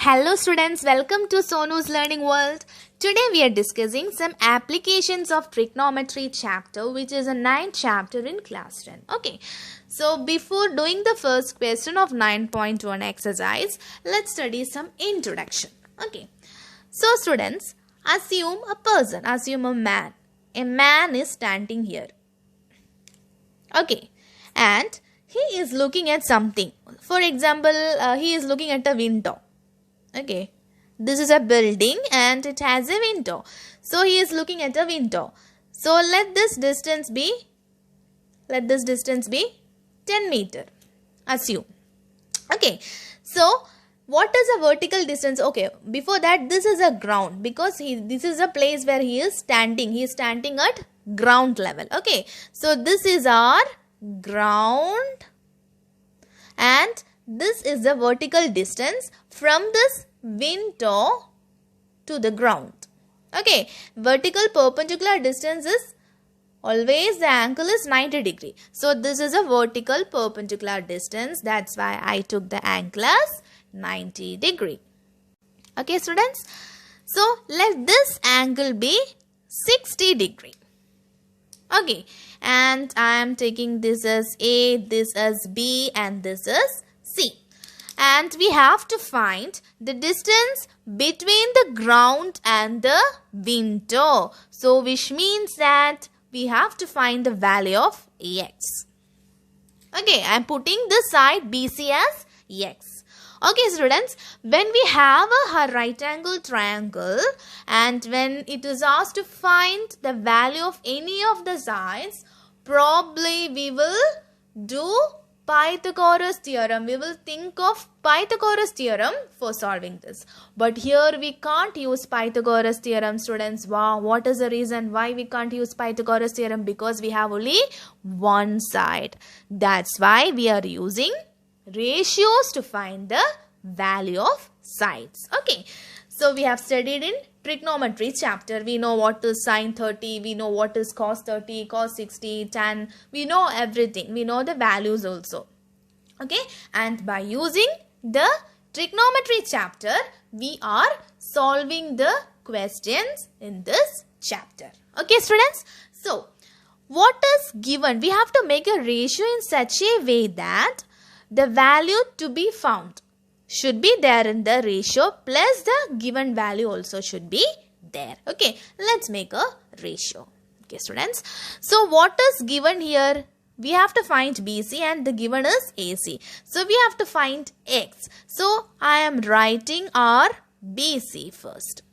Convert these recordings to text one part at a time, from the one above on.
Hello students, welcome to Sonu's Learning World. Today we are discussing some applications of trigonometry chapter, which is a 9th chapter in class 10. Okay, so before doing the first question of 9.1 exercise, let's study some introduction. Okay, so students, assume a man. A man is standing here. Okay, and he is looking at something. For example, he is looking at a window. Okay, this is a building and it has a window. So he is looking at a window. So let this distance be 10 meter. Assume. Okay, so what is a vertical distance? Okay, before that, this is a ground because this is a place where he is standing. He is standing at ground level. Okay, so this is our ground and this is the vertical distance from this window to the ground. Okay, vertical perpendicular distance is always the angle is 90 degree. So this is a vertical perpendicular distance. That's why I took the angle as 90 degree. Okay students, so let this angle be 60 degree. Okay, and I am taking this as A, this as B and this as C. And we have to find the distance between the ground and the window. So which means that we have to find the value of x. Okay, I am putting this side BC as x. Okay students, when we have a right angle triangle and when it is asked to find the value of any of the sides, probably we will do Pythagoras theorem. We will think of Pythagoras theorem for solving this. But here we can't use Pythagoras theorem, students. Wow, what is the reason why we can't use Pythagoras theorem? Because we have only one side. That's why we are using ratios to find the value of sides. Okay, so we have studied in trigonometry chapter. We know what is sine 30, we know what is cos 30, cos 60, tan. We know everything. We know the values also. Okay, and by using the trigonometry chapter, we are solving the questions in this chapter. Okay students, so what is given? We have to make a ratio in such a way that the value to be found should be there in the ratio plus the given value also should be there. Okay, let's make a ratio. Okay students, so what is given here? We have to find BC and the given is AC. So we have to find X. So I am writing our BC first.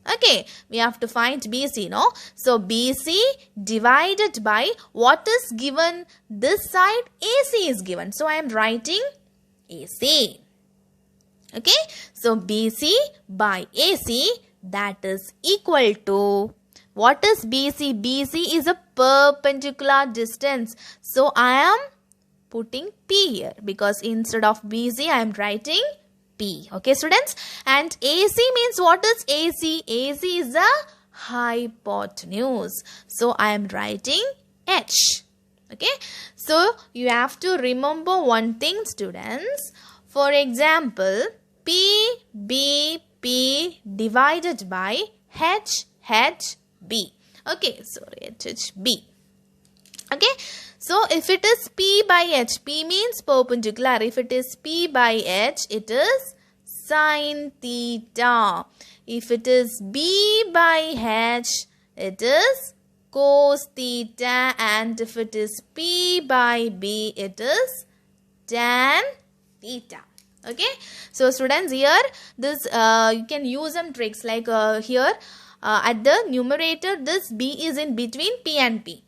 Okay, we have to find BC, no? So BC divided by what is given this side, AC is given. So I am writing AC. Okay, so BC by AC, that is equal to, what is BC? BC is a perpendicular distance. So I am putting P here because instead of BC I am writing P. Okay students, and AC means what is AC? AC is a hypotenuse. So I am writing H. Okay, so you have to remember one thing students. For example, P divided by HB. Okay, sorry, HB. Okay, so if it is P by H, P means perpendicular. If it is P by H, it is sine theta. If it is B by H, it is cos theta. And if it is P by B, it is tan theta. Okay, so students, here this you can use some tricks like here at the numerator this B is in between P and P.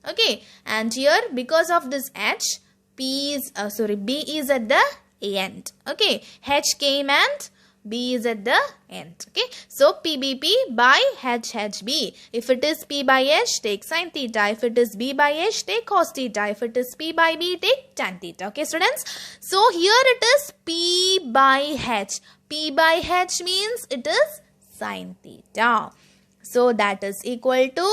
Okay, and here because of this H, B is at the end. Okay, H came and B is at the end. Okay, so PBP by HB. If it is P by H, take sine theta. If it is B by H, take cos theta. If it is P by B, take tan theta. Okay students, so here it is P by H. P by H means it is sine theta. So that is equal to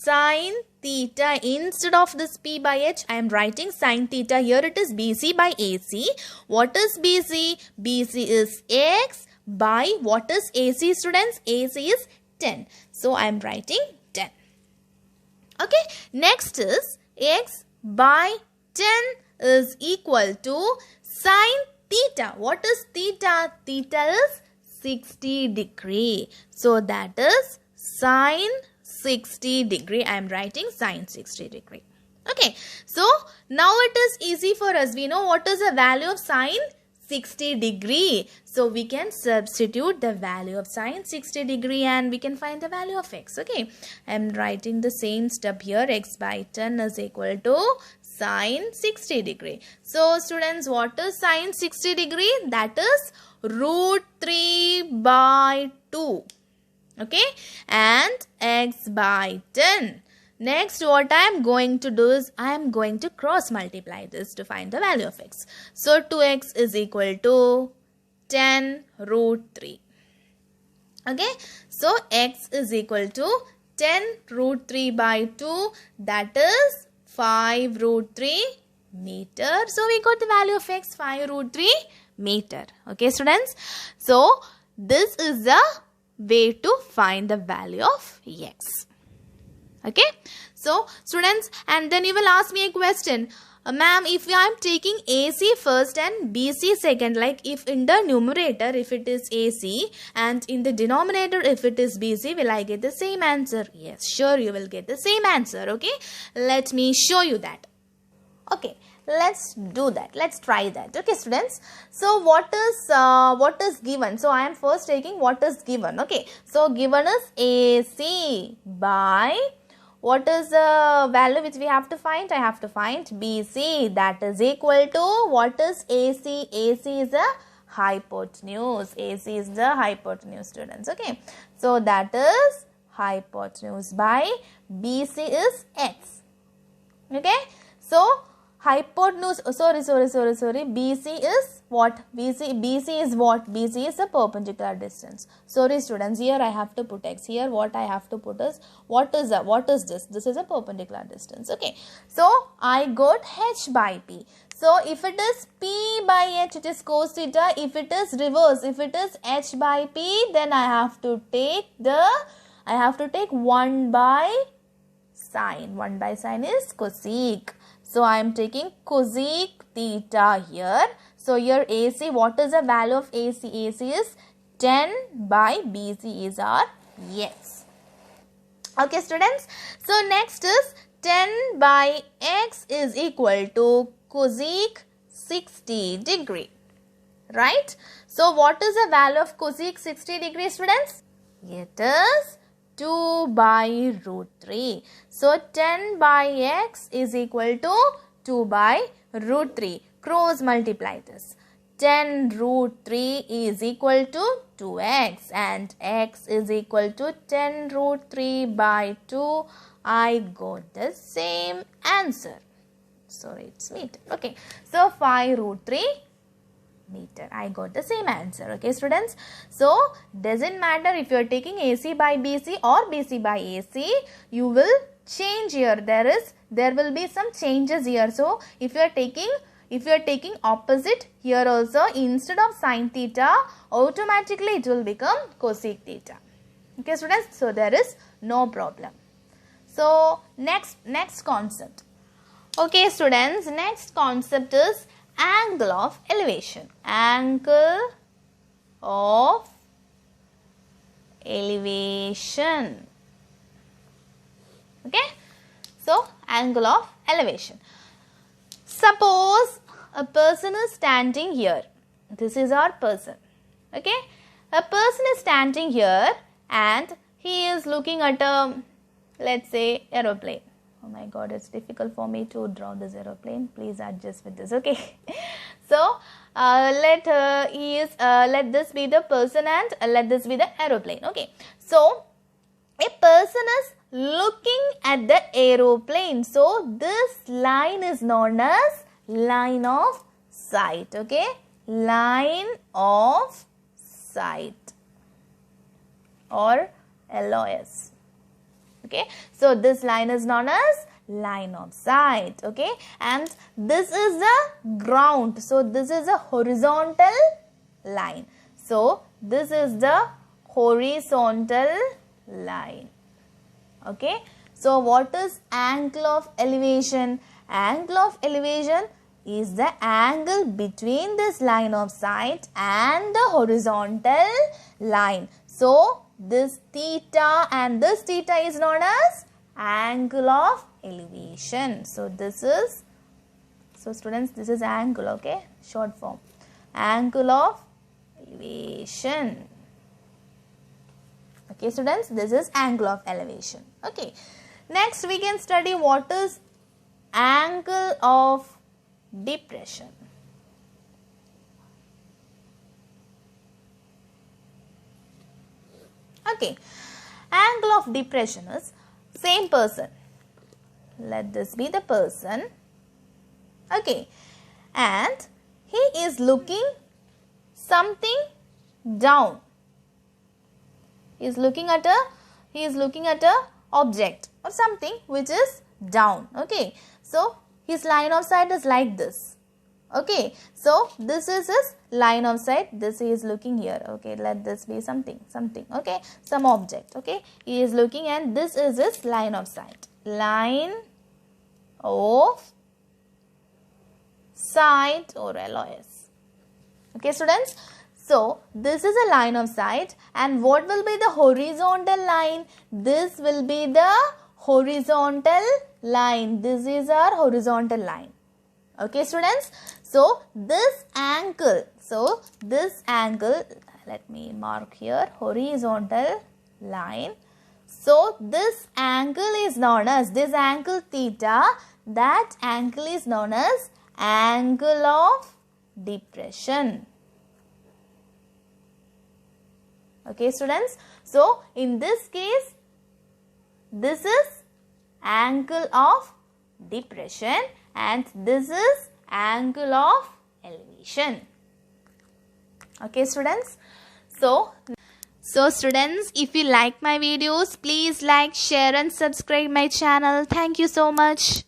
sine theta. Instead of this P by H, I am writing sine theta. Here it is BC by AC. What is BC? BC is X by what is AC, students? AC is 10. So I am writing 10. Okay. Next is X by 10 is equal to sine theta. What is theta? Theta is 60 degree. So that is sine 60 degree. I am writing sine 60 degree. Okay. So now it is easy for us. We know what is the value of sine 60 degree. So we can substitute the value of sine 60 degree and we can find the value of x. Okay. I am writing the same step here. X by 10 is equal to sine 60 degree. So students, what is sine 60 degree? That is root 3 by 2. Okay. And x by 10. Next, what I am going to do is I am going to cross multiply this to find the value of x. So 2x is equal to 10 root 3. Okay. So x is equal to 10 root 3 by 2. That is 5 root 3 meter. So we got the value of x, 5 root 3 meter. Okay, students. So this is the way to find the value of x. Okay. So students, and then you will ask me a question. Ma'am, if I am taking AC first and BC second, like if in the numerator if it is AC and in the denominator if it is BC, will I get the same answer? Yes, sure, you will get the same answer. Okay. Let me show you that. Okay. Let's do that. Let's try that. Okay, students. So what is given? So I am first taking what is given. Okay. So given is AC by what is the value which we have to find? I have to find BC. That is equal to what is AC? AC is the hypotenuse. AC is the hypotenuse, students. Okay. So that is hypotenuse by BC is x. Okay. So hypotenuse, BC is what? BC is what? BC is the perpendicular distance. Sorry students, here I have to put x. Here what I have to put is, what is this? This is a perpendicular distance. Okay. So I got h by p. So if it is p by h, it is cos theta. If it is reverse, if it is h by p, then I have to take 1 by sine. 1 by sine is cosec. So I am taking cosec theta here. So here AC, what is the value of AC? AC is 10 by BC is our x. Okay, students. So next is 10 by x is equal to cosec 60 degree. Right? So what is the value of cosec 60 degree, students? It is 2 by root 3. So 10 by x is equal to 2 by root 3. Cross multiply this. 10 root 3 is equal to 2x and x is equal to 10 root 3 by 2. I got the same answer. Sorry, it's meter. Okay. So 5 root 3 meter. I got the same answer. Okay, students. So doesn't matter if you are taking AC by BC or BC by AC, you will change here. There will be some changes here. So if you are taking opposite here also, instead of sine theta, automatically it will become cosec theta. Okay, students. So there is no problem. So next concept. Okay, students. Next concept is angle of elevation. Angle of elevation. Okay. So angle of elevation. Suppose a person is standing here. This is our person. Okay. A person is standing here and he is looking at a, let's say, aeroplane. Oh my god, it's difficult for me to draw this aeroplane. Please adjust with this. Okay. So let this be the person and let this be the aeroplane. Okay. So a person is looking at the aeroplane. So this line is known as line of sight. Okay. Line of sight or LOS. Okay, so this line is known as line of sight. Okay, and this is the ground, so this is a horizontal line. So this is the horizontal line. Okay, so what is angle of elevation? Angle of elevation is the angle between this line of sight and the horizontal line. So this theta and this theta is known as angle of elevation. So this is, so students, this is angle, okay, short form, angle of elevation. Okay students, this is angle of elevation. Okay, next we can study what is angle of depression. Okay, angle of depression is same person. Let this be the person. Okay, and he is looking something down. He is looking at a object or something which is down. Okay, so his line of sight is like this. Okay, so this is his line of sight. This he is looking here. Okay, let this be something. Okay, some object. Okay, he is looking and this is his line of sight. Line of sight or LOS. Okay, students. So this is a line of sight, and what will be the horizontal line? This will be the horizontal line. This is our horizontal line. Okay students, so this angle, let me mark here, horizontal line. So this angle is known as, this angle theta, that angle is known as angle of depression. Okay students, so in this case, this is angle of depression and this is angle of elevation. Okay students, so students, if you like my videos, please like, share and subscribe my channel. Thank you so much.